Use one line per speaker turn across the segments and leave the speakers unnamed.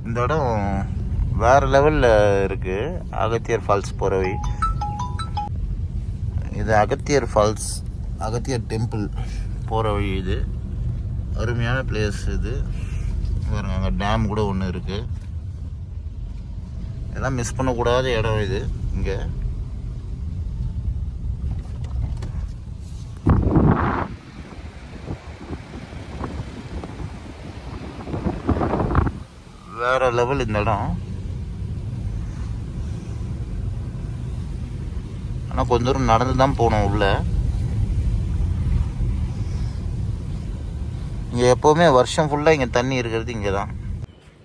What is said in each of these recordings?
இந்த இடம் வேறு லெவலில் இருக்குது. அகத்தியர் ஃபால்ஸ் போகிற வழி இது. அகத்தியர் ஃபால்ஸ், அகத்தியர் டெம்பிள் போகிற வழி இது. அருமையான பிளேஸ் இது. பாருங்க, அங்கே டேம் கூட ஒன்று இருக்குது. இதெல்லாம் மிஸ் பண்ணக்கூடாத இடம் இது. இங்கே வேற லெவல் இந்த இடம். ஆனால் கொஞ்ச தூரம் நடந்து தான் போகணும் உள்ள. இங்கே எப்போவுமே வருஷம் ஃபுல்லாக இங்கே தண்ணி இருக்கிறது இங்கே தான்.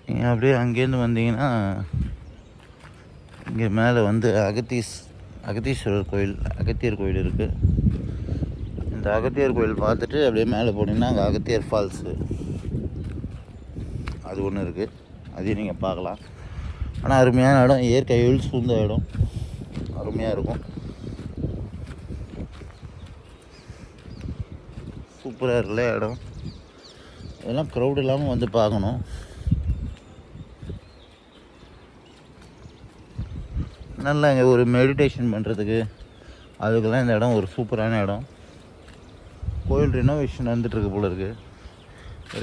நீங்கள் அப்படியே அங்கேருந்து வந்தீங்கன்னா இங்கே மேலே வந்து அகத்தீஸ்வரர் கோயில், அகத்தியர் கோயில் இருக்குது. இந்த அகத்தியர் கோயில் பார்த்துட்டு அப்படியே மேலே போனீங்கன்னா அங்கே அகத்தியர் ஃபால்ஸு அது ஒன்று இருக்குது. அதையும் நீங்கள் பார்க்கலாம். ஆனால் அருமையான இடம், இயற்கை சூழ்ந்த இடம், அருமையாக இருக்கும். சூப்பராக இருக்குல்ல இடம். இதெல்லாம் க்ரௌட் இல்லாமல் வந்து பார்க்கணும். நல்லா இங்கே ஒரு மெடிடேஷன் பண்ணுறதுக்கு அதுக்கெல்லாம் இந்த இடம் ஒரு சூப்பரான இடம். கோயில் ரெனோவேஷன் வந்துட்டுருக்கு போல இருக்குது.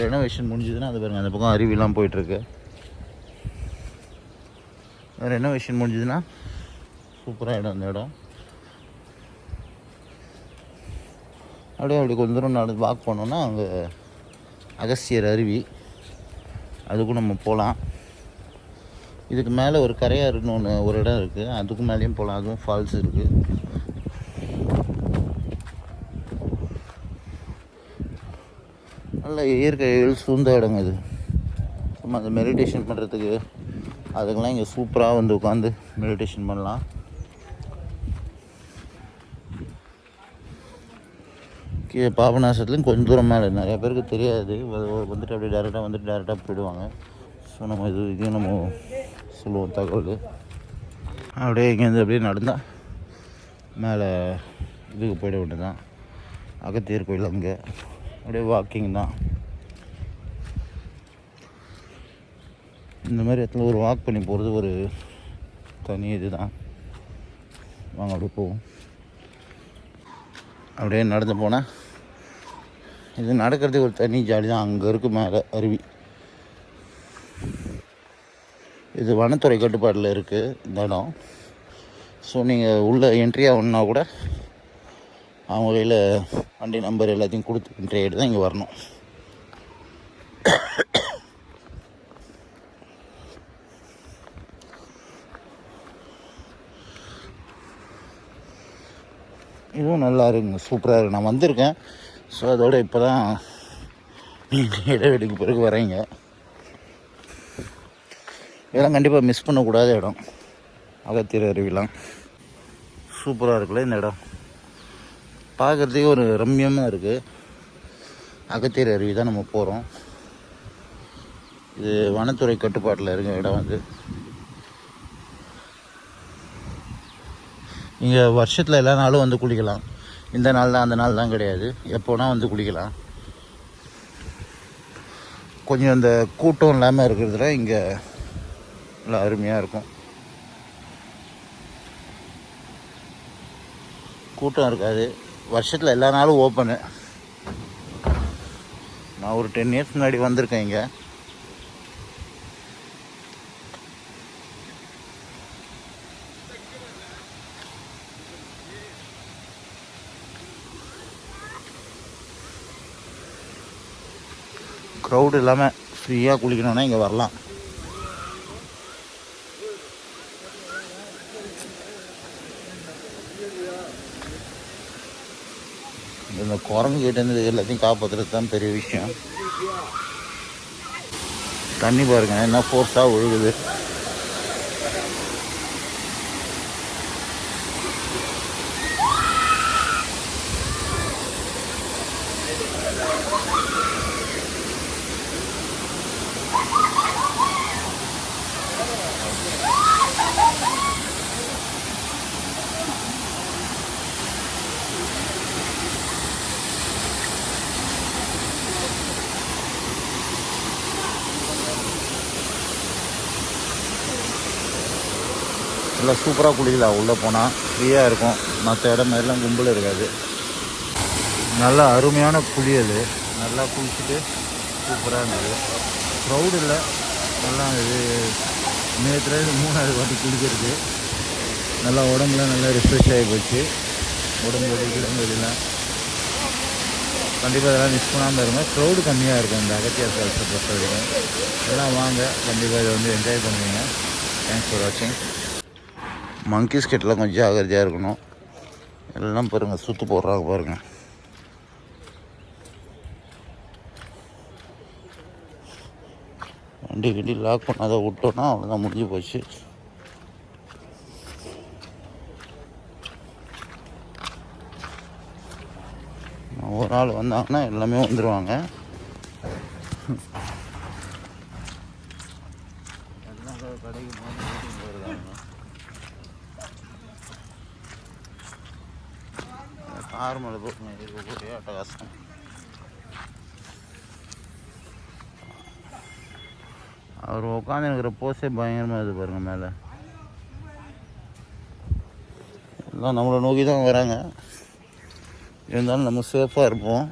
ரெனோவேஷன் முடிஞ்சதுன்னா அது பாருங்கள், அந்த பக்கம் அருவிலாம் போயிட்டுருக்கு. ரெனோவேஷன் முடிஞ்சதுன்னா சூப்பராக இடம் இந்த இடம். அப்படியே கொஞ்சம் தூரம் நடந்து வாக் பண்ணோன்னா அங்கே அகஸ்தியர் அருவி, அதுக்கும் நம்ம போகலாம். இதுக்கு மேலே ஒரு கரையாறுன்னு ஒன்று ஒரு இடம் இருக்குது, அதுக்கு மேலேயும் போகலாம். அதுவும் ஃபால்ஸ் இருக்குது. நல்ல இயற்கைகள் சூழ்ந்த இடங்க இது. சும்மா அந்த மெடிடேஷன் பண்ணுறதுக்கு அதுக்கெல்லாம் இங்கே சூப்பராக வந்து உட்காந்து மெடிடேஷன் பண்ணலாம். கீழே பாபநாசத்துலேயும் கொஞ்சம் தூரம் மேலே நிறையா பேருக்கு தெரியாது. வந்துட்டு அப்படியே டேரெக்டாக போயிடுவாங்க. ஸோ நம்ம இதையும் நம்ம சொல்லுவோம் தகவல். அப்படியே இங்கேருந்து அப்படியே நடந்தால் மேலே இதுக்கு போயிட வேண்டியது தான், அகத்தியர் கோயில். அங்கே அப்படியே வாக்கிங் தான். இந்த மாதிரி இடத்துல ஒரு வாக் பண்ணி போகிறது ஒரு தனி இது தான். வாங்க அப்படியே போவோம். அப்படியே நடந்து போனால் இது நடக்கிறது ஒரு தனி ஜாலி தான். அங்கே இருக்குது மேலே அருவி. இது வனத்துறை கட்டுப்பாட்டில் இருக்குது இந்த இடம். ஸோ நீங்கள் உள்ளே என்ட்ரி ஆகணுன்னா கூட அவங்க கையில் வண்டி நம்பர் எல்லாத்தையும் கொடுத்து என்ட்ரி ஆகிட்டு தான் இங்கே வரணும். இதுவும் நல்லா இருக்குங்க, சூப்பராக இருக்குது. நான் வந்திருக்கேன். ஸோ அதோடு இப்போ தான் நீங்கள் இடைவெளிக்கு பிறகு வரீங்க. இதெல்லாம் கண்டிப்பாக மிஸ் பண்ணக்கூடாத இடம். அகத்தியர் அருவிலாம் சூப்பராக இருக்குல்ல இந்த இடம். பார்க்குறதுக்கே ஒரு ரம்யமாக இருக்குது. அகத்தியர் அருவி தான் நம்ம போகிறோம். இது வனத்துறை கட்டுப்பாட்டில் இருக்க இடம். வந்து இங்கே வருஷத்தில் எல்லா நாளும் வந்து குளிக்கலாம். இந்த நாள் தான் அந்த நாள் தான் கிடையாது, எப்போனா வந்து குளிக்கலாம். கொஞ்சம் இந்த கூட்டம் இல்லாமல் இருக்கிறதுல இங்கே நல்லா அருமையாக இருக்கும். கூட்டம் இருக்காது. வருஷத்தில் எல்லா நாளும் ஓப்பனு. நான் ஒரு 10 இயர்ஸ் முன்னாடி வந்திருக்கேன் இங்கே. க்ரௌடு இல்லாமல் ஃப்ரீயாக குளிக்கணுன்னா இங்கே வரலாம். இந்த குரங்கு கிட்டேருந்து எல்லாத்தையும் காப்பாற்றுறது தான் பெரிய விஷயம். தண்ணி பாருங்க என்ன ஃபோர்ஸாக ஒழுகுது. நல்லா சூப்பராக குளிக்கலாம். உள்ளே போனால் ஃப்ரீயாக இருக்கும். மற்ற இடம் மாதிரிலாம் கும்பல் இருக்காது. நல்லா அருமையான குளியல். நல்லா குளிச்சுட்டு சூப்பராக இருந்தது. க்ரௌடு இல்லை, நல்லா இது நேற்று 3வது வாட்டி குளிக்கிறது. நல்லா உடம்புலாம் நல்லா ரிஃப்ரெஷ் ஆகி போச்சு. உடம்பு வலி கிடங்குலாம் கண்டிப்பாக இதெல்லாம் மிஸ் பண்ணாமல் இருங்க. க்ரௌடு கம்மியாக இருக்கும் இந்த அகத்தியார் ஃபால்ஸை பொறுத்த வரைக்கும். எல்லாம் வாங்க, கண்டிப்பாக இதை வந்து என்ஜாய் பண்ணுவீங்க. தேங்க்ஸ் ஃபார் வாட்சிங். மங்கி ஸ்கெட்லாம் கொஞ்சம் ஜாகிரதையாக இருக்கணும். எல்லாம் பாருங்கள் சுற்று போடுறாங்க பாருங்கள். வண்டி லாக் பண்ணாத விட்டோன்னா அவ்வளோதான், முடிஞ்சு போச்சு. ஒரு ஆள் வந்தாங்கன்னா எல்லாமே வந்துடுவாங்க. எல்லாம் கடைக்கு போயிருக்காங்க. கார் மேலே போட்டு ஒரே அட்டகாசம். அவர் உட்காந்து இருக்கிற போஸே பயங்கரமாக இது பாருங்கள். மேலே எல்லாம் நம்மளை நோக்கி தான் வராங்க. இருந்தாலும் நம்ம சேஃபாக இருப்போம்.